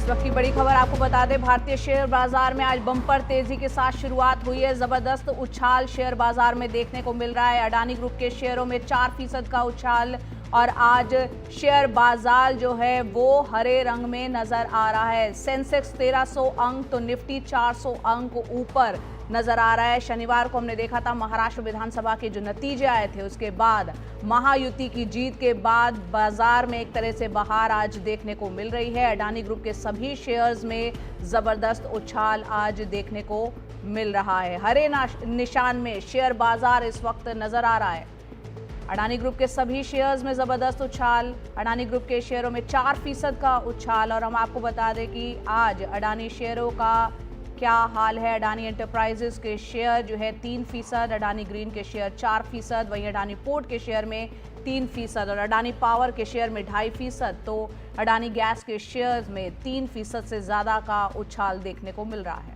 वक्त की बड़ी खबर आपको बता दें, भारतीय शेयर बाजार में आज बम्पर तेजी के साथ शुरुआत हुई है। जबरदस्त उछाल शेयर बाजार में देखने को मिल रहा है। अडानी ग्रुप के शेयरों में 4% का उछाल और आज शेयर बाजार जो है वो हरे रंग में नजर आ रहा है। सेंसेक्स 1300 अंक तो निफ्टी 400 अंक ऊपर नजर आ रहा है। शनिवार को हमने देखा था महाराष्ट्र विधानसभा के जो नतीजे आए थे उसके बाद महायुति की जीत के बाद बाजार में एक तरह से बहार आज देखने को मिल रही है। अडानी ग्रुप के सभी शेयर्स में जबरदस्त उछाल आज देखने को मिल रहा है। हरे निशान में शेयर बाजार इस वक्त नजर आ रहा है। अडानी ग्रुप के सभी शेयर्स में जबरदस्त उछाल, अडानी ग्रुप के शेयरों में 4% का उछाल। और हम आपको बता दें कि आज अडानी शेयरों का क्या हाल है। अडानी एंटरप्राइजेस के शेयर जो है 3%, अडानी ग्रीन के शेयर 4%, वहीं अडानी पोर्ट के शेयर में 3% और अडानी पावर के शेयर में 2.5%। तो अडानी गैस के शेयर में 3% से ज़्यादा का उछाल देखने को मिल रहा है।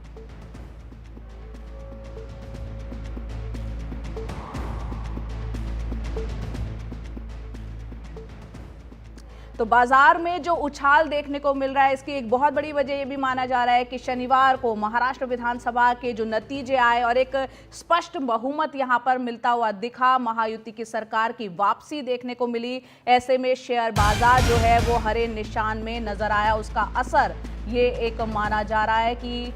तो बाजार में जो उछाल देखने को मिल रहा है इसकी एक बहुत बड़ी वजह ये भी माना जा रहा है कि शनिवार को महाराष्ट्र विधानसभा के जो नतीजे आए और एक स्पष्ट बहुमत यहां पर मिलता हुआ दिखा, महायुति की सरकार की वापसी देखने को मिली। ऐसे में शेयर बाजार जो है वो हरे निशान में नजर आया। उसका असर ये एक माना जा रहा है कि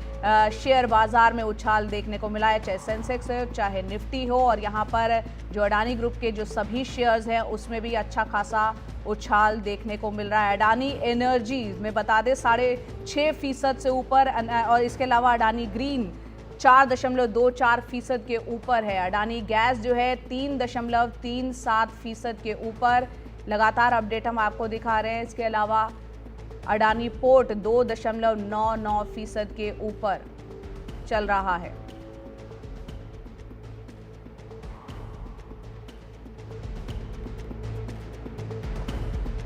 शेयर बाजार में उछाल देखने को मिला है, चाहे सेंसेक्स हो चाहे निफ्टी हो। और यहाँ पर जो अडानी ग्रुप के जो सभी शेयर्स हैं उसमें भी अच्छा खासा उछाल देखने को मिल रहा है। अडानी एनर्जी में बता दें 6.5% से ऊपर और इसके अलावा अडानी ग्रीन 4.24% के ऊपर है। अडानी गैस जो है 3.37% के ऊपर। लगातार अपडेट हम आपको दिखा रहे हैं। इसके अलावा अडानी पोर्ट 2.99% के ऊपर चल रहा है।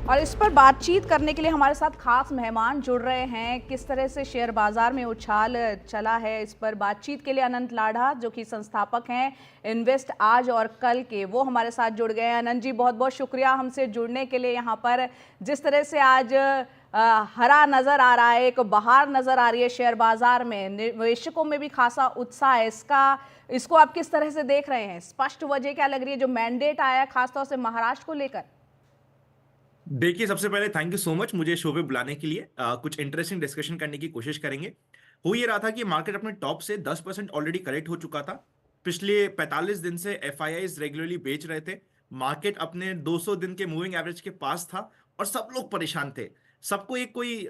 और इस पर बातचीत करने के लिए हमारे साथ खास मेहमान जुड़ रहे हैं। किस तरह से शेयर बाजार में उछाल चला है, इस पर बातचीत के लिए अनंत लाढ़ा जो कि संस्थापक हैं इन्वेस्ट आज और कल के, वो हमारे साथ जुड़ गए हैं। अनंत जी, बहुत बहुत शुक्रिया हमसे जुड़ने के लिए। यहाँ पर जिस तरह से आज हरा नजर आ रहा है, एक बहार नजर आ रही है शेयर बाजार में, निवेशकों में भी खासा उत्साह है। इसको आप किस तरह से देख रहे हैं? स्पष्ट वजह क्या लग रही है जो मैंडेट आया खासतौर से महाराष्ट्र को लेकर? देखिए, सबसे पहले थैंक यू सो मच मुझे शो पे बुलाने के लिए। कुछ इंटरेस्टिंग डिस्कशन करने की कोशिश करेंगे। हो ये रहा था कि मार्केट अपने टॉप से 10% ऑलरेडी करेक्ट हो चुका था। पिछले 45 दिन से एफआईआईज रेगुलरली बेच रहे थे। मार्केट अपने 200 दिन के मूविंग एवरेज के पास था और सब लोग परेशान थे। सबको एक कोई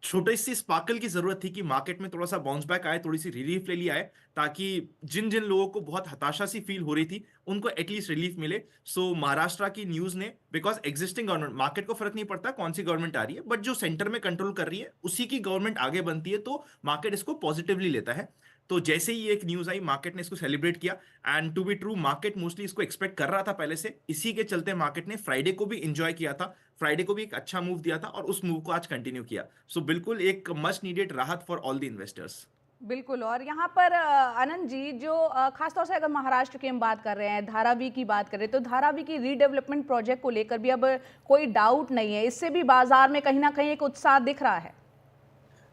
छोटी सी स्पार्कल की जरूरत थी कि मार्केट में थोड़ा सा बाउंस बैक आए, थोड़ी सी रिलीफ ले लिया है, ताकि जिन जिन लोगों को बहुत हताशा सी फील हो रही थी उनको एटलीस्ट रिलीफ मिले। सो महाराष्ट्र की न्यूज ने, बिकॉज एग्जिस्टिंग गवर्नमेंट, मार्केट को फर्क नहीं पड़ता कौन सी गवर्नमेंट आ रही है, बट जो सेंटर में कंट्रोल कर रही है उसी की गवर्नमेंट आगे बनती है, तो मार्केट इसको पॉजिटिवली लेता है। तो जैसे ही एक न्यूज आई मार्केट ने इसको सेलिब्रेट किया। And to be true, market mostly इसको एक्सपेक्ट कर रहा था पहले से। इसी के चलते मार्केट ने फ्राइडे को भी एंजॉय किया था, फ्राइडे को भी एक अच्छा मूव दिया था और उस मूव को आज कंटिन्यू किया। सो बिल्कुल एक मच नीडेड राहत फॉर ऑल द इन्वेस्टर्स। बिल्कुल। और यहाँ पर आनंद जी, जो खासतौर से अगर महाराष्ट्र की हम बात कर रहे हैं, धारावी की बात करें, तो धारावी की रीडेवलपमेंट प्रोजेक्ट को लेकर भी अब कोई डाउट नहीं है, इससे भी बाजार में कहीं ना कहीं एक उत्साह दिख रहा है।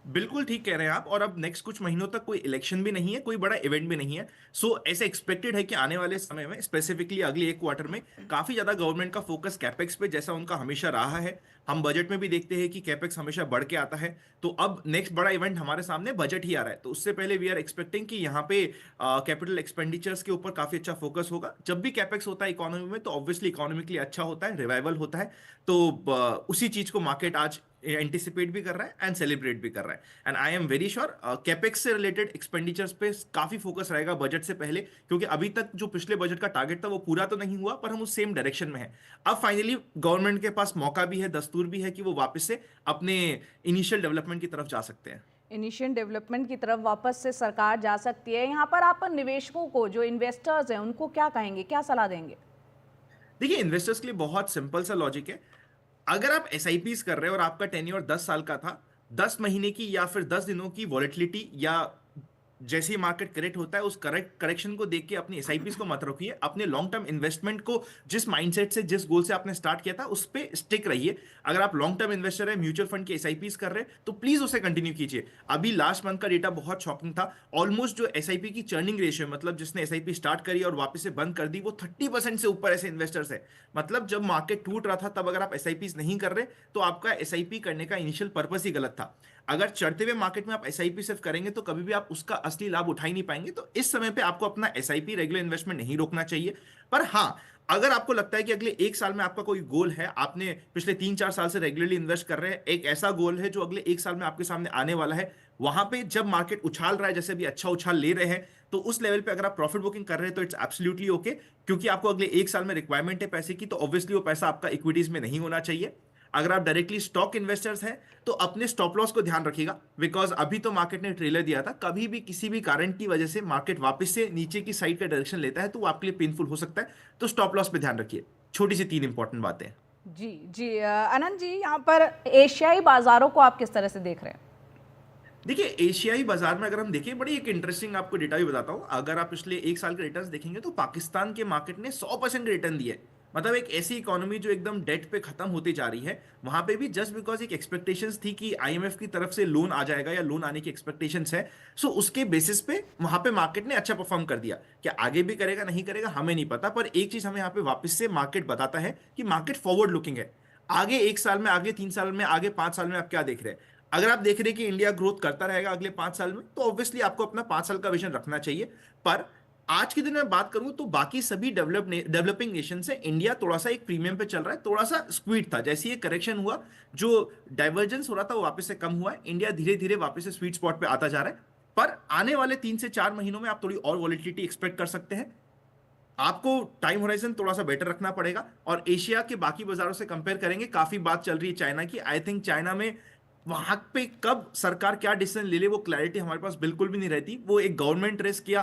बिल्कुल ठीक कह रहे हैं आप। और अब नेक्स्ट कुछ महीनों तक कोई इलेक्शन भी नहीं है, कोई बड़ा इवेंट भी नहीं है। सो ऐसे एक्सपेक्टेड है कि आने वाले समय में, स्पेसिफिकली अगले एक क्वार्टर में, काफी ज्यादा गवर्नमेंट का फोकस कैपेक्स पे, जैसा उनका हमेशा रहा है। हम बजट में भी देखते हैं कि कैपेक्स हमेशा बढ़ के आता है। तो अब नेक्स्ट बड़ा इवेंट हमारे सामने बजट ही आ रहा है, तो उससे पहले वी आर एक्सपेक्टिंग कि यहाँ पे कैपिटल एक्सपेंडिचर्स के ऊपर काफी अच्छा फोकस होगा। जब भी कैपेक्स होता है इकोनॉमी में तो ऑब्वियसली इकोनॉमिकली अच्छा होता है, रिवाइवल होता है। तो उसी चीज को मार्केट आज एंटिसिपेट भी कर रहा है एंड सेलिब्रेट भी कर रहा है। And I am very sure capex से रिलेटेड एक्सपेंडिचर्स पे काफी फोकस रहेगा बजट से पहले, क्योंकि अभी तक जो पिछले बजट का टारगेट था वो पूरा तो नहीं हुआ, पर हम उस सेम डायरेक्शन में हैं। अब फाइनली गवर्नमेंट के पास मौका भी है, दस्तूर भी है कि वो वापस से अपने इनिशियल डेवलपमेंट की तरफ जा सकते हैं। इनिशियल डेवलपमेंट की तरफ वापस से सरकार जा सकती है। यहाँ पर आप निवेशकों को, जो इन्वेस्टर्स हैं, उनको क्या कहेंगे, क्या सलाह देंगे? देखिए, इन्वेस्टर्स के लिए बहुत सिंपल सा लॉजिक है। अगर आप एसआईपीस कर रहे हो और आपका टेन्योर 10 साल का था, 10 महीने की या फिर 10 दिनों की वॉलेटिलिटी या जैसे ही मार्केट करेक्ट होता है उस करेक्शन को देख के अपनी एसआईपीस को मत रोकिए, अपने लॉन्ग टर्म इन्वेस्टमेंट को जिस माइंडसेट से जिस गोल से आपने स्टार्ट किया था उस पे स्टिक रहिए। अगर आप लॉन्ग टर्म इन्वेस्टर है, म्यूचुअल फंड की एसआईपीस कर रहे हैं तो प्लीज उसे कंटिन्यू कीजिए। अभी लास्ट मंथ का डेटा बहुत शॉकिंग था। ऑलमोस्ट जो एसआईपी की चर्निंग रेशियो, मतलब जिसने एसआईपी स्टार्ट करी और वापस से बंद कर दी, वो 30% से ऊपर ऐसे इन्वेस्टर्स है। मतलब जब मार्केट टूट रहा था तब अगर आप एसआईपीस नहीं कर रहे तो आपका एसआईपी करने का इनिशियल पर्पस ही गलत था। अगर चढ़ते हुए मार्केट में आप एसआईपी सिर्फ करेंगे तो कभी भी आप उसका असली लाभ उठा ही नहीं पाएंगे। तो इस समय पे आपको अपना एसआईपी रेगुलर इन्वेस्टमेंट नहीं रोकना चाहिए। पर हाँ, अगर आपको लगता है कि अगले एक साल में आपका कोई गोल है, आपने पिछले 3-4 साल से रेगुलरली इन्वेस्ट कर रहे हैं, एक ऐसा गोल है जो अगले एक साल में आपके सामने आने वाला है, वहां पे जब मार्केट उछाल रहा है, जैसे भी अच्छा उछाल ले रहे हैं, तो उस लेवल पे अगर आप प्रॉफिट बुकिंग कर रहे हैं तो इट्स एब्सोल्युटली ओके। क्योंकि आपको अगले एक साल में रिक्वायरमेंट है पैसे की, तो ऑब्वियसली वो पैसा आपका इक्विटीज में नहीं होना चाहिए। अगर आप डायरेक्टली स्टॉक इन्वेस्टर्स हैं तो अपने स्टॉप लॉस को ध्यान रखिएगा, बिकॉज अभी तो मार्केट ने ट्रेलर दिया था, कभी भी किसी भी कारण की वजह से मार्केट वापस से नीचे की साइड का डायरेक्शन लेता है तो वो आपके लिए पेनफुल हो सकता है। तो स्टॉप लॉस पे ध्यान रखिए। छोटी सी 3 इंपॉर्टेंट बातें। जी जी, आनंद जी, यहाँ पर एशियाई बाजारों को आप किस तरह से देख रहे हैं? देखिए, एशियाई बाजार में अगर हम देखें, बड़ी एक इंटरेस्टिंग आपको डेटा भी बताता हूं। अगर आप पिछले एक साल के रिटर्न्स देखेंगे तो पाकिस्तान के मार्केट ने 100% रिटर्न दिए। मतलब एक ऐसी इकोनॉमी जो एकदम डेट पे खत्म होती जा रही है, वहां पे भी जस्ट बिकॉज एक एक्सपेक्टेशंस थी कि आईएमएफ की तरफ से लोन आ जाएगा या लोन आने की एक्सपेक्टेशंस है, सो उसके बेसिस पे वहां पे मार्केट ने अच्छा परफॉर्म कर दिया। क्या आगे भी करेगा नहीं करेगा हमें नहीं पता, पर एक चीज हमें यहाँ पे वापस से मार्केट बताता है कि मार्केट फॉरवर्ड लुकिंग है। आगे एक साल में, आगे 3 साल में, आगे 5 साल में आप क्या देख रहे हैं? अगर आप देख रहे हैं कि इंडिया ग्रोथ करता रहेगा अगले 5 साल में, तो ऑब्वियसली आपको अपना 5 साल का विजन रखना चाहिए। पर आज के दिन में बात करूं तो बाकी सभी डेवलपिंग नेशन से इंडिया थोड़ा सा एक प्रीमियम पे चल रहा है, थोड़ा सा स्क्वीड था। जैसे ये करेक्शन हुआ, जो डाइवर्जेंस हो रहा था वो वापस से कम हुआ है, इंडिया धीरे धीरे वापस से स्वीट स्पॉट पे आता जा रहा है। पर आने वाले 3 से 4 महीनों में आप थोड़ी और वॉलिटिलिटी एक्सपेक्ट कर सकते हैं। आपको टाइम होराइजन थोड़ा सा बेटर रखना पड़ेगा। और एशिया के बाकी बाजारों से कंपेयर करेंगे, काफी बात चल रही है चाइना की। आई थिंक चाइना में वहां पे कब सरकार क्या डिसीजन ले ले वो क्लैरिटी हमारे पास बिल्कुल भी नहीं रहती। वो एक गवर्नमेंट रिस्क या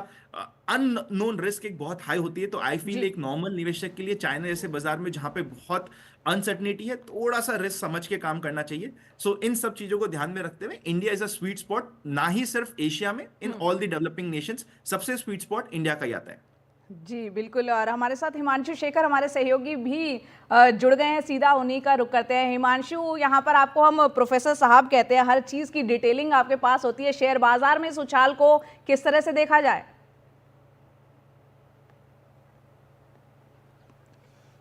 अननोन रिस्क एक बहुत हाई होती है। तो आई फील जी एक नॉर्मल निवेशक के लिए चाइना जैसे बाजार में जहां पे बहुत अनसर्टनिटी है, थोड़ा सा रिस्क समझ के काम करना चाहिए। सो इन सब चीजों को ध्यान में रखते हुए India is a sweet spot, ना ही सिर्फ एशिया में, in all the developing Nations सबसे स्वीट स्पॉट इंडिया का ही आता है। जी बिल्कुल। और हमारे साथ हिमांशु शेखर, हमारे सहयोगी भी जुड़ गए हैं, सीधा उन्हीं का रुख करते हैं। हिमांशु, यहाँ पर आपको हम प्रोफेसर साहब कहते हैं, हर चीज़ की डिटेलिंग आपके पास होती है। शेयर बाजार में इस उछाल को किस तरह से देखा जाए?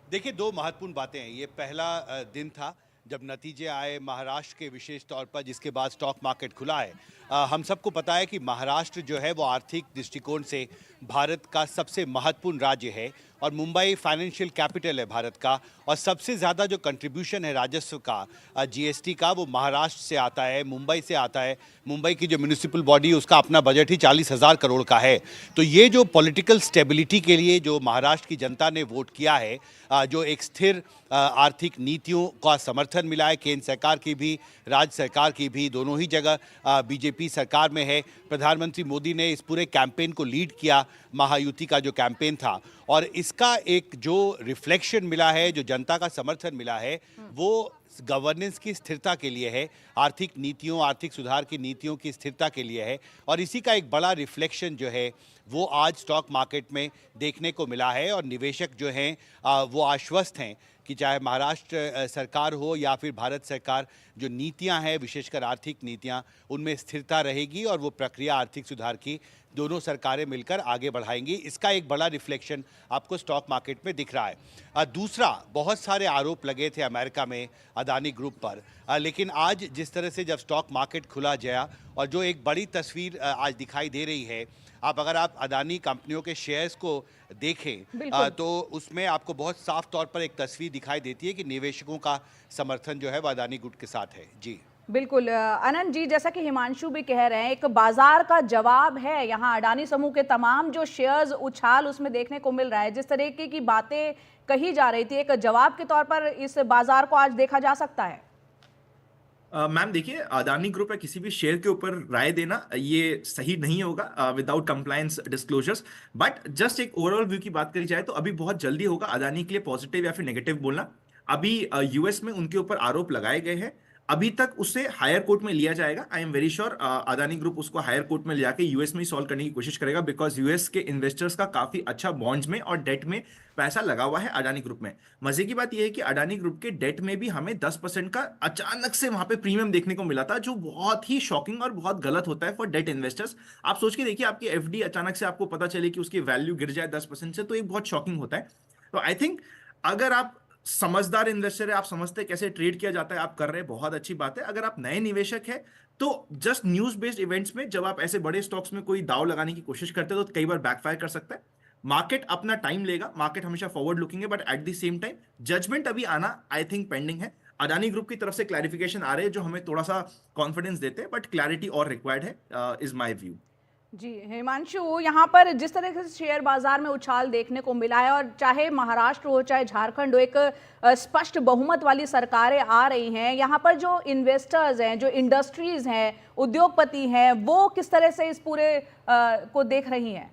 देखिए, दो महत्वपूर्ण बातें हैं। ये पहला दिन था जब नतीजे आए महाराष्ट्र के, विशेष तौर पर जिसके बाद स्टॉक मार्केट खुला है। हम सबको पता है कि महाराष्ट्र जो है वो आर्थिक दृष्टिकोण से भारत का सबसे महत्वपूर्ण राज्य है और मुंबई फाइनेंशियल कैपिटल है भारत का। और सबसे ज़्यादा जो कंट्रीब्यूशन है राजस्व का, जीएसटी का, वो महाराष्ट्र से आता है, मुंबई से आता है। मुंबई की जो म्यूनिसिपल बॉडी, उसका अपना बजट ही 40,000 करोड़ का है। तो ये जो पॉलिटिकल स्टेबिलिटी के लिए जो महाराष्ट्र की जनता ने वोट किया है, जो एक स्थिर आर्थिक नीतियों का समर्थन मिला है, केंद्र सरकार की भी, राज्य सरकार की भी, दोनों ही जगह बीजेपी सरकार में है। प्रधानमंत्री मोदी ने इस पूरे कैंपेन को लीड किया, महायुति का जो कैंपेन था। और इसका एक जो रिफ्लेक्शन मिला है, जो जनता का समर्थन मिला है, वो गवर्नेंस की स्थिरता के लिए है, आर्थिक नीतियों, आर्थिक सुधार की नीतियों की स्थिरता के लिए है। और इसी का एक बड़ा रिफ्लेक्शन जो है वो आज स्टॉक मार्केट में देखने को मिला है। और निवेशक जो हैं वो आश्वस्त हैं कि चाहे महाराष्ट्र सरकार हो या फिर भारत सरकार, जो नीतियां हैं, विशेषकर आर्थिक नीतियां, उनमें स्थिरता रहेगी और वो प्रक्रिया आर्थिक सुधार की दोनों सरकारें मिलकर आगे बढ़ाएंगी। इसका एक बड़ा रिफ्लेक्शन आपको स्टॉक मार्केट में दिख रहा है। दूसरा, बहुत सारे आरोप लगे थे अमेरिका में अदानी ग्रुप पर, लेकिन आज जिस तरह से जब स्टॉक मार्केट खुला गया और जो एक बड़ी तस्वीर आज दिखाई दे रही है, अगर आप अदानी कंपनियों के शेयर्स को देखें तो उसमें आपको बहुत साफ तौर पर एक तस्वीर दिखाई देती है कि निवेशकों का समर्थन जो है वो अदानी ग्रुप के साथ है। जी बिल्कुल। अनंत जी, जैसा कि हिमांशु भी कह रहे हैं, एक बाजार का जवाब है यहाँ अडानी समूह के तमाम जो शेयर्स उछाल उसमें देखने को मिल रहा है। जिस तरीके की बातें कही जा रही थी, एक जवाब के तौर पर इस बाजार को आज देखा जा सकता है। मैम देखिए, अदानी ग्रुप या किसी भी शेयर के ऊपर राय देना ये सही नहीं होगा without compliance disclosures. But just एक ओवरऑल व्यू की बात करी जाए तो अभी बहुत जल्दी होगा अदानी के लिए पॉजिटिव या फिर नेगेटिव बोलना। अभी यूएस में उनके ऊपर आरोप लगाए गए हैं। अभी तक उससे हायर कोर्ट में लिया जाएगा। I am very sure Adani group उसको हायर कोर्ट में ले जाके यूएस में ही सॉल्व करने की कोशिश करेगा, बिकॉज यूएस के इन्वेस्टर्स का काफी अच्छा बॉन्ड्स में और डेट में पैसा लगा हुआ है अडानी ग्रुप में। मजे की बात यह है कि अडानी ग्रुप के डेट में भी हमें 10% का अचानक से वहां पे प्रीमियम देखने को मिला था, जो बहुत ही शॉकिंग और बहुत गलत होता है फॉर डेट इन्वेस्टर्स। आप सोच के देखिए, आपकी एफडी अचानक से आपको पता चले कि उसकी वैल्यू गिर जाए 10% से, तो ये बहुत शॉकिंग होता है। तो आई थिंक अगर आप समझदार इन्वेस्टर है, आप समझते हैं कैसे ट्रेड किया जाता है, आप कर रहे हैं, बहुत अच्छी बात है। अगर आप नए निवेशक है तो जस्ट न्यूज बेस्ड इवेंट्स में जब आप ऐसे बड़े स्टॉक्स में कोई दाव लगाने की कोशिश करते हैं तो कई बार बैकफायर कर सकता है। मार्केट अपना टाइम लेगा, मार्केट हमेशा फॉरवर्ड लुकिंग है, but at the same time judgement अभी आना आई थिंक पेंडिंग है। अडानी ग्रुप की तरफ से क्लैरिफिकेशन आ रहे हैं जो हमें थोड़ा सा कॉन्फिडेंस देते हैं, बट क्लैरिटी और रिक्वायर्ड है, इज माई व्यू। जी हिमांशु, यहाँ पर जिस तरह से शेयर बाजार में उछाल देखने को मिला है, और चाहे महाराष्ट्र हो चाहे झारखंड हो, एक स्पष्ट बहुमत वाली सरकारें आ रही हैं, यहाँ पर जो इन्वेस्टर्स हैं, जो इंडस्ट्रीज हैं, उद्योगपति हैं, वो किस तरह से इस पूरे को देख रही हैं?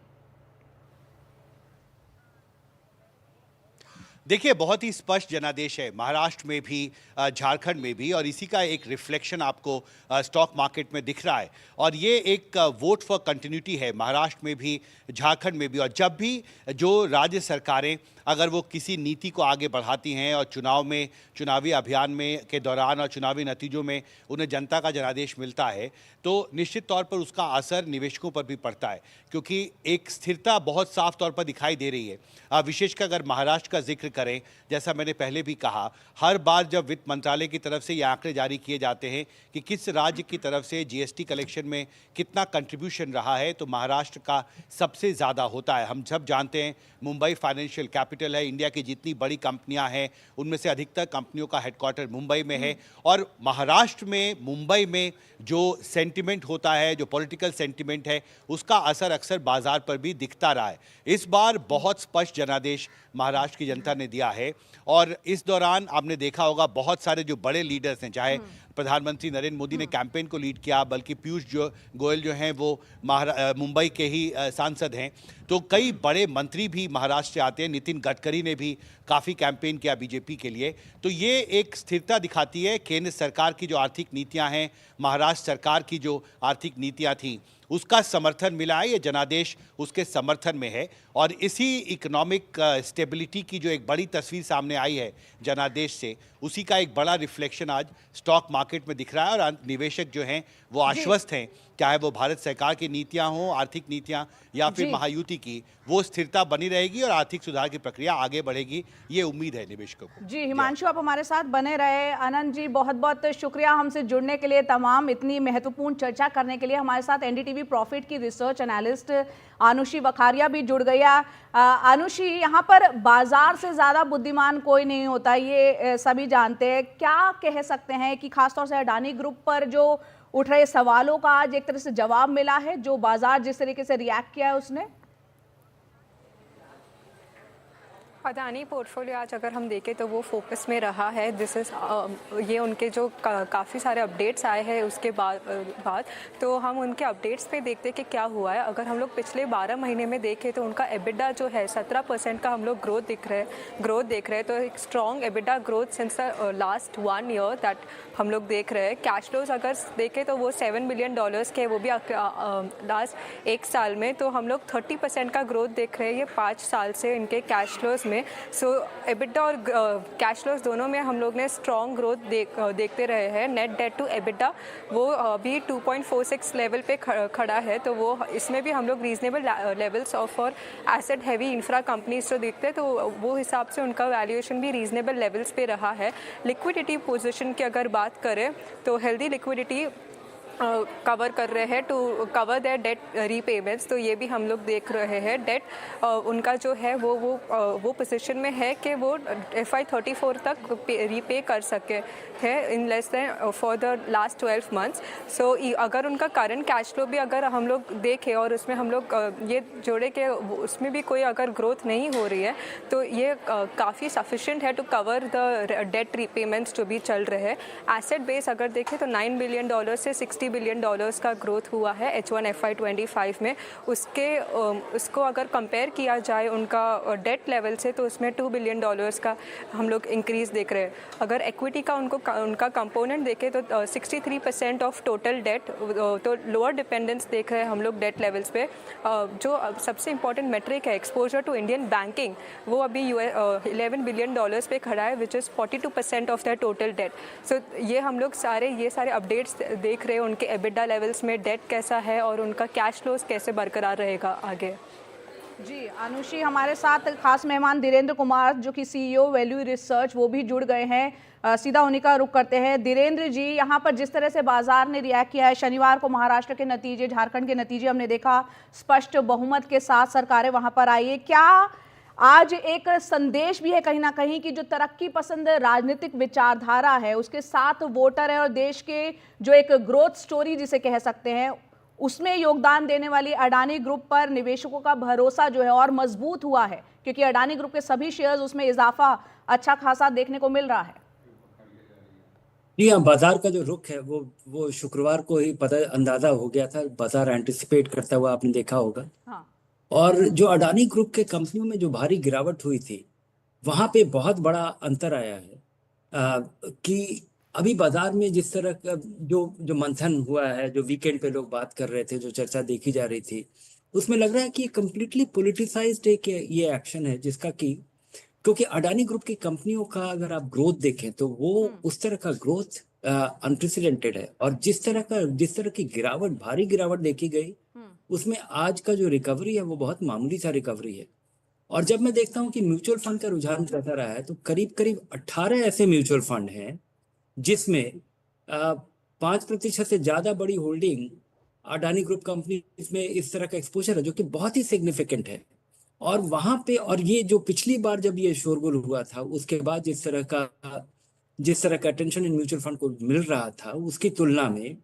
देखिए, बहुत ही स्पष्ट जनादेश है महाराष्ट्र में भी, झारखंड में भी, और इसी का एक रिफ्लेक्शन आपको स्टॉक मार्केट में दिख रहा है। और ये एक वोट फॉर कंटिन्यूटी है महाराष्ट्र में भी, झारखंड में भी। और जब भी जो राज्य सरकारें अगर वो किसी नीति को आगे बढ़ाती हैं और चुनाव में, चुनावी अभियान में के दौरान और चुनावी नतीजों में उन्हें जनता का जनादेश मिलता है, तो निश्चित तौर पर उसका असर निवेशकों पर भी पड़ता है, क्योंकि एक स्थिरता बहुत साफ तौर पर दिखाई दे रही है। विशेषकर अगर महाराष्ट्र का जिक्र करें, जैसा मैंने पहले भी कहा, हर बार जब वित्त मंत्रालय की तरफ से ये आंकड़े जारी किए जाते हैं कि किस राज्य की तरफ से जीएसटी कलेक्शन में कितना कंट्रीब्यूशन रहा है, तो महाराष्ट्र का सबसे ज़्यादा होता है। हम सब जानते हैं मुंबई फाइनेंशियल कैपिटल है, इंडिया की जितनी बड़ी कंपनियां हैं उनमें से अधिकतर कंपनियों का हेडक्वार्टर मुंबई में है। और महाराष्ट्र में, मुंबई में जो सेंटिमेंट होता है, जो पॉलिटिकल सेंटिमेंट है, उसका असर अक्सर बाजार पर भी दिखता रहा है। इस बार बहुत स्पष्ट जनादेश महाराष्ट्र की जनता ने दिया है। और इस दौरान आपने देखा होगा बहुत सारे जो बड़े लीडर्स हैं, चाहे प्रधानमंत्री नरेंद्र मोदी ने कैंपेन को लीड किया, बल्कि पीयूष गोयल जो हैं वो मुंबई के ही सांसद हैं, तो कई बड़े मंत्री भी महाराष्ट्र से आते हैं। नितिन गडकरी ने भी काफ़ी कैंपेन किया बीजेपी के लिए। तो ये एक स्थिरता दिखाती है। केंद्र सरकार की जो आर्थिक नीतियां हैं, महाराष्ट्र सरकार की जो आर्थिक नीतियां थीं, उसका समर्थन मिला है। ये जनादेश उसके समर्थन में है। और इसी इकोनॉमिक स्टेबिलिटी की जो एक बड़ी तस्वीर सामने आई है जनादेश से, उसी का एक बड़ा रिफ्लेक्शन आज स्टॉक मार्केट में दिख रहा है। और निवेशक जो हैं वो आश्वस्त हैं, चाहे वो भारत सरकार की नीतियां हों, आर्थिक नीतियां, या फिर महायुति की, वो स्थिरता बनी रहेगी और आर्थिक सुधार की प्रक्रिया आगे बढ़ेगी, ये उम्मीद है निवेशकों को। जी हिमांशु, आप हमारे साथ बने रहे। आनंद जी, बहुत बहुत शुक्रिया हमसे जुड़ने के लिए, तमाम इतनी महत्वपूर्ण चर्चा करने के लिए। हमारे साथ एनडीटीवी प्रॉफिट की रिसर्च एनालिस्ट आनुषी वखारिया भी जुड़ गई। आनुषी, यहाँ पर बाजार से ज़्यादा बुद्धिमान कोई नहीं होता, ये सभी जानते हैं। क्या कह सकते हैं कि खासतौर से अडानी ग्रुप पर जो उठ रहे सवालों का आज एक तरह से जवाब मिला है, जो बाजार जिस तरीके से रिएक्ट किया है उसने? अडानी पोर्टफोलियो आज अगर हम देखें तो वो फोकस में रहा है। दिस इज़ ये उनके जो काफ़ी सारे अपडेट्स आए हैं उसके बाद तो हम उनके अपडेट्स पे देखते हैं कि क्या हुआ है। अगर हम लोग पिछले 12 महीने में देखें तो उनका एबिडा जो है 17% का हम लोग ग्रोथ देख रहे हैं। तो एक strong EBITDA growth since the last 1 year that हम लोग देख रहे हैं। कैश फ्लोज अगर देखें तो वो $7 बिलियन के, वो भी लास्ट 1 साल में। तो हम लोग 30% का ग्रोथ देख रहे हैं ये 5 साल से इनके कैश फ्लोज में। सो एबिडा और कैश फ्लोज दोनों में हम लोग ने स्ट्रॉन्ग ग्रोथ देखते रहे हैं। नेट डेट टू एबिडा वो अभी 2.46 लेवल पे खड़ा है। तो वो इसमें भी हम लोग रीजनेबल लेवल्स ऑफ और एसेट हैवी इंफ्रा कंपनीज जो देखते हैं, तो वो हिसाब से उनका वैल्यूएशन भी रीजनेबल लेवल्स पे रहा है। लिक्विडिटी पोजीशन की अगर बात करें तो हेल्दी लिक्विडिटी कवर कर रहे हैं to cover their debt repayments. तो ये भी हम लोग देख रहे हैं। डेट उनका जो है वो पोजीशन में है कि वो FY34 तक रीपे कर सके है in less than for the last 12 months. So अगर उनका करंट कैश फ्लो भी अगर हम लोग देखें और उसमें हम लोग ये जोड़े कि उसमें भी कोई अगर ग्रोथ नहीं हो रही है, तो ये काफ़ी सफिशिएंट है to cover the debt repayments जो भी चल रहे हैं। एसेट बेस अगर देखें तो $9 बिलियन से $60 $60 बिलियन का ग्रोथ हुआ है H1 FY25 में। उसको अगर कंपेयर किया जाए उनका डेट लेवल से, तो उसमें $2 बिलियन का हम लोग इंक्रीज़ देख रहे हैं। अगर इक्विटी का उनका कंपोनेंट देखें तो 63% ऑफ टोटल डेट, तो लोअर डिपेंडेंस देख रहे हैं हम लोग डेट लेवल्स पे। जो सबसे इंपॉर्टेंट मेट्रिक है एक्सपोजर टू इंडियन बैंकिंग, वो अभी $11 बिलियन पे खड़ा है, which is 42% of the total debt. So ये हम लोग ये सारे अपडेट्स देख रहे हैं, उनके एबिडा लेवल्स में डेट कैसा है और उनका कैश फ्लोज कैसे बरकरार रहेगा आगे। जी अनुषी, हमारे साथ खास मेहमान धीरेन्द्र कुमार जो कि CEO वैल्यू रिसर्च, वो भी जुड़ गए हैं। सीधा उन्हीं का रुख करते हैं। धीरेन्द्र जी, यहाँ पर जिस तरह से बाजार ने रिएक्ट किया है, शनिवार को महाराष्ट्र के नतीजे, झारखंड के नतीजे हमने देखा, स्पष्ट बहुमत के साथ सरकारें वहां पर आई है। क्या आज एक संदेश भी है कहीं ना कहीं कि जो तरक्की पसंद राजनीतिक विचारधारा है उसके साथ वोटर है और देश के जो एक ग्रोथ स्टोरी जिसे कह सकते हैं उसमें योगदान देने वाली अडानी ग्रुप पर निवेशकों का भरोसा जो है और मजबूत हुआ है, क्योंकि अडानी ग्रुप के सभी शेयर्स उसमें इजाफा अच्छा खासा देखने को मिल रहा है। जी हाँ, बाजार का जो रुख है वो शुक्रवार को ही अंदाजा हो गया था, बाजार एंटिसिपेट करता हुआ आपने देखा होगा। हाँ। और जो अडानी ग्रुप के कंपनियों में जो भारी गिरावट हुई थी, वहां पे बहुत बड़ा अंतर आया है कि अभी बाजार में जिस तरह का जो मंथन हुआ है, जो वीकेंड पे लोग बात कर रहे थे, जो चर्चा देखी जा रही थी, उसमें लग रहा है कि कंप्लीटली पॉलिटिसाइज्ड एक ये एक्शन है, जिसका कि क्योंकि अडानी ग्रुप की कंपनियों का अगर आप ग्रोथ देखें तो वो उस तरह का ग्रोथ अनप्रेसिडेंटेड है, और जिस तरह की भारी गिरावट देखी गई, उसमें आज का जो रिकवरी है वो बहुत मामूली सा रिकवरी है। और जब मैं देखता हूँ कि म्यूचुअल फंड का रुझान कैसा रहा है, तो करीब 18 ऐसे म्यूचुअल फंड हैं जिसमें 5% से ज्यादा बड़ी होल्डिंग अडानी ग्रुप कंपनी में इस तरह का एक्सपोजर है, जो कि बहुत ही सिग्निफिकेंट है। और वहां पे, और ये जो पिछली बार जब ये शोरगुल हुआ था, उसके बाद जिस तरह का अटेंशन इन म्यूचुअल फंड को मिल रहा था, उसकी तुलना में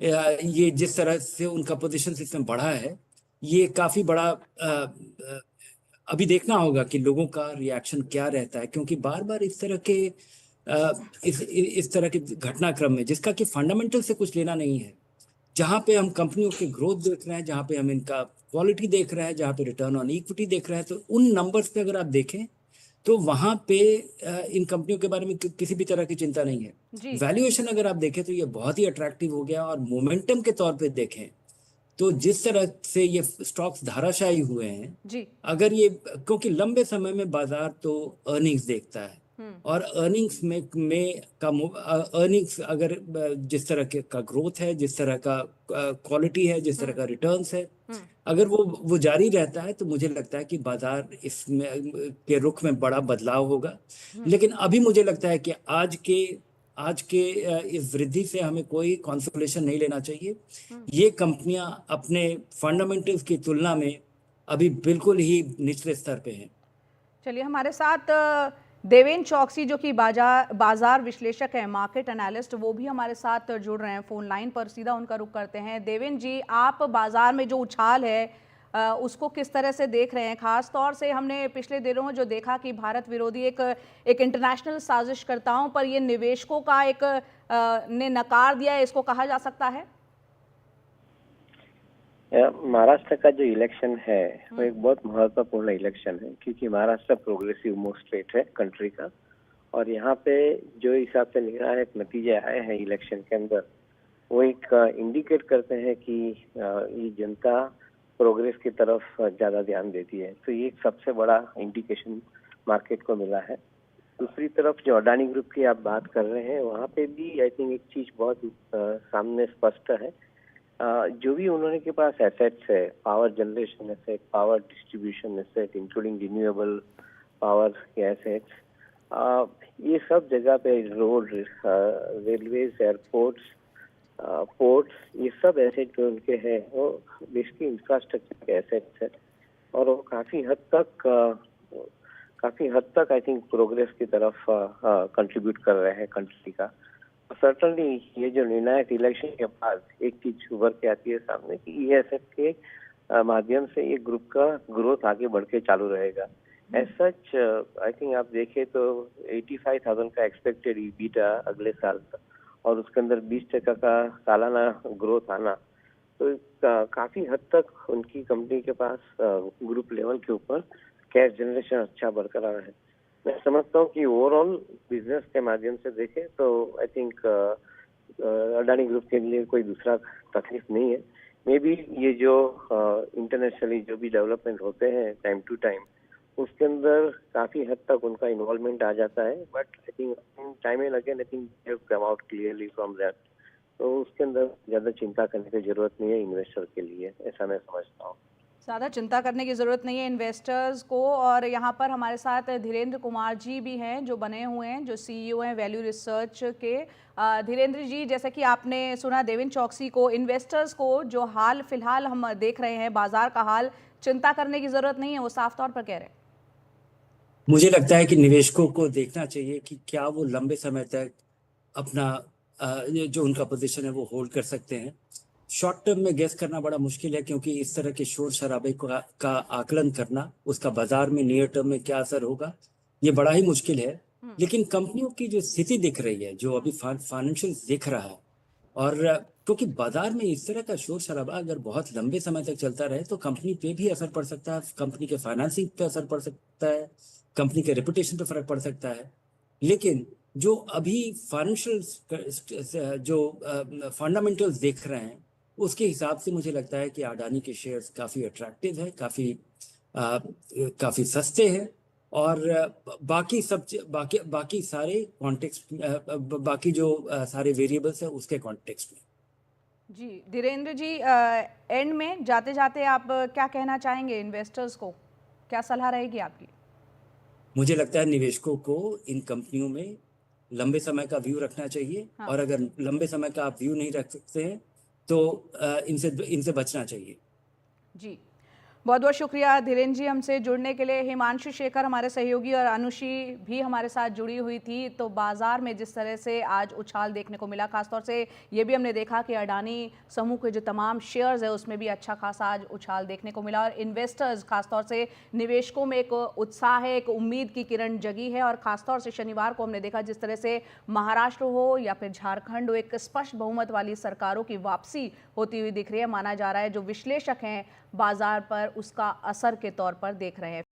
ये जिस तरह से उनका पोजीशन इसमें बढ़ा है, ये काफी बड़ा अभी देखना होगा कि लोगों का रिएक्शन क्या रहता है, क्योंकि बार बार इस तरह के घटनाक्रम में, जिसका कि फंडामेंटल से कुछ लेना नहीं है, जहां पे हम कंपनियों के ग्रोथ देख रहे हैं, जहां पे हम इनका क्वालिटी देख रहे हैं, जहां पे रिटर्न ऑन इक्विटी देख रहे हैं, तो उन नंबर्स पे अगर आप देखें तो वहां पे इन कंपनियों के बारे में किसी भी तरह की चिंता नहीं है। वैल्यूएशन अगर आप देखें तो ये बहुत ही अट्रैक्टिव हो गया, और मोमेंटम के तौर पे देखें तो जिस तरह से ये स्टॉक्स धाराशायी हुए हैं जी, अगर ये, क्योंकि लंबे समय में बाजार तो अर्निंग्स देखता है, और अर्निंग्स अर्निंग्स अगर जिस तरह का ग्रोथ है, जिस तरह का क्वालिटी है, जिस तरह का रिटर्न्स है, अगर वो जारी रहता है, तो मुझे लगता है कि बाजार इसमें के रुख में बड़ा बदलाव होगा। लेकिन अभी मुझे लगता है कि आज के इस वृद्धि से हमें कोई कॉन्सोलेशन नहीं लेना चाहिए। ये कंपनियां अपने फंडामेंटल्स की तुलना में अभी बिल्कुल ही निचले स्तर पे हैं। चलिए, हमारे साथ देवेन चौकसी जो कि बाजार विश्लेषक हैं, मार्केट एनालिस्ट, वो भी हमारे साथ जुड़ रहे हैं फोन लाइन पर। सीधा उनका रुख करते हैं। देवेन जी, आप बाजार में जो उछाल है उसको किस तरह से देख रहे हैं? खास तौर से हमने पिछले दिनों में जो देखा कि भारत विरोधी एक इंटरनेशनल साजिशकर्ताओं पर ये निवेशकों का ने नकार दिया है, इसको कहा जा सकता है? महाराष्ट्र का जो इलेक्शन है वो एक बहुत महत्वपूर्ण इलेक्शन है, क्योंकि महाराष्ट्र प्रोग्रेसिव मोस्ट स्टेट है कंट्री का, और यहाँ पे जो हिसाब से निर्णायक नतीजे आए हैं इलेक्शन के अंदर, वो एक इंडिकेट करते हैं कि ये जनता प्रोग्रेस की तरफ ज्यादा ध्यान देती है। तो ये एक सबसे बड़ा इंडिकेशन मार्केट को मिला है। दूसरी तरफ जो अडानी ग्रुप की आप बात कर रहे हैं, वहाँ पे भी आई थिंक एक चीज बहुत सामने स्पष्ट है। जो भी उन्होंने के पास एसेट्स है, power generation asset, power distribution asset, including renewable power के एसेट्स, ये सब जगह पे रोड, रेलवेज, एयरपोर्ट्स, पोर्ट्स, ये सब एसेट जो उनके हैं वो बेसिकली इंफ्रास्ट्रक्चर के एसेट्स है, और वो काफी हद तक आई थिंक प्रोग्रेस की तरफ कंट्रीब्यूट कर रहे हैं कंट्री का। सर्टनली ये जो निर्णायक इलेक्शन के बाद एक चीज उभर के आती है सामने कि ये एसेट के माध्यम से ये ग्रुप का ग्रोथ आगे बढ़ के चालू रहेगा। एज सच आई थिंक आप देखें तो 85,000 का एक्सपेक्टेड ईबीटा अगले साल और उसके अंदर 20% का सालाना ग्रोथ आना, तो काफी हद तक उनकी कंपनी के पास ग्रुप लेवल के ऊपर कैश जनरेशन अच्छा बरकरार है। मैं समझता हूँ कि ओवरऑल बिजनेस के माध्यम से देखें तो आई थिंक अडानी ग्रुप के लिए कोई दूसरा तकलीफ नहीं है। मे बी ये जो इंटरनेशनली जो भी डेवलपमेंट होते हैं टाइम टू टाइम, उसके अंदर काफी हद तक उनका इन्वॉल्वमेंट आ जाता है, but I think time and again I think they have come out clearly from that. तो उसके अंदर ज्यादा चिंता करने की जरूरत नहीं है इन्वेस्टर के लिए, ऐसा मैं समझता हूँ। ज़्यादा चिंता करने की ज़रूरत नहीं है इन्वेस्टर्स को। और यहाँ पर हमारे साथ धीरेन्द्र कुमार जी भी हैं जो बने हुए हैं, जो सीईओ हैं वैल्यू रिसर्च के। धीरेन्द्र जी, जैसे कि आपने सुना देवेंद्र चौकसी को, इन्वेस्टर्स को जो हाल फिलहाल हम देख रहे हैं बाजार का हाल, चिंता करने की ज़रूरत नहीं है, वो साफ तौर पर कह रहे हैं। मुझे लगता है कि निवेशकों को देखना चाहिए कि क्या वो लंबे समय तक अपना ये जो उनका पोजीशन है वो होल्ड कर सकते हैं। शॉर्ट टर्म में गेस करना बड़ा मुश्किल है, क्योंकि इस तरह के शोर शराबे का आकलन करना, उसका बाजार में नियर टर्म में क्या असर होगा, ये बड़ा ही मुश्किल है। लेकिन कंपनियों की जो स्थिति दिख रही है, जो अभी फाइनेंशियल दिख रहा है, और क्योंकि बाजार में इस तरह का शोर शराबा अगर बहुत लंबे समय तक चलता रहे तो कंपनी पे भी असर पड़ सकता है, कंपनी के फाइनेंसिंग पे असर पड़ सकता है, कंपनी के रेपुटेशन पे फर्क पड़ सकता है। लेकिन जो अभी फाइनेंशियल जो फंडामेंटल्स देख रहे हैं, उसके हिसाब से मुझे लगता है कि अडानी के शेयर्स काफ़ी अट्रैक्टिव है, काफ़ी सस्ते हैं, और बाकी सारे कॉन्टेक्स्ट, बाकी जो सारे वेरिएबल्स हैं उसके कॉन्टेक्स्ट में। जी धीरेन्द्र जी, एंड में जाते जाते आप क्या कहना चाहेंगे इन्वेस्टर्स को, क्या सलाह रहेगी आपकी? मुझे लगता है निवेशकों को इन कंपनियों में लंबे समय का व्यू रखना चाहिए। हाँ। और अगर लंबे समय का आप व्यू नहीं रख सकते हैं तो इनसे बचना चाहिए। जी, बहुत बहुत शुक्रिया धीरेन्द्र जी हमसे जुड़ने के लिए। हिमांशु शेखर हमारे सहयोगी और अनुषी भी हमारे साथ जुड़ी हुई थी। तो बाजार में जिस तरह से आज उछाल देखने को मिला, खासतौर से ये भी हमने देखा कि अडानी समूह के जो तमाम शेयर्स है उसमें भी अच्छा खासा आज उछाल देखने को मिला। और इन्वेस्टर्स, खासतौर से निवेशकों में एक उत्साह है, एक उम्मीद की किरण जगी है। और खासतौर से शनिवार को हमने देखा जिस तरह से महाराष्ट्र हो या फिर झारखंड हो, एक स्पष्ट बहुमत वाली सरकारों की वापसी होती हुई दिख रही है। माना जा रहा है जो विश्लेषक हैं बाजार पर उसका असर के तौर पर देख रहे हैं।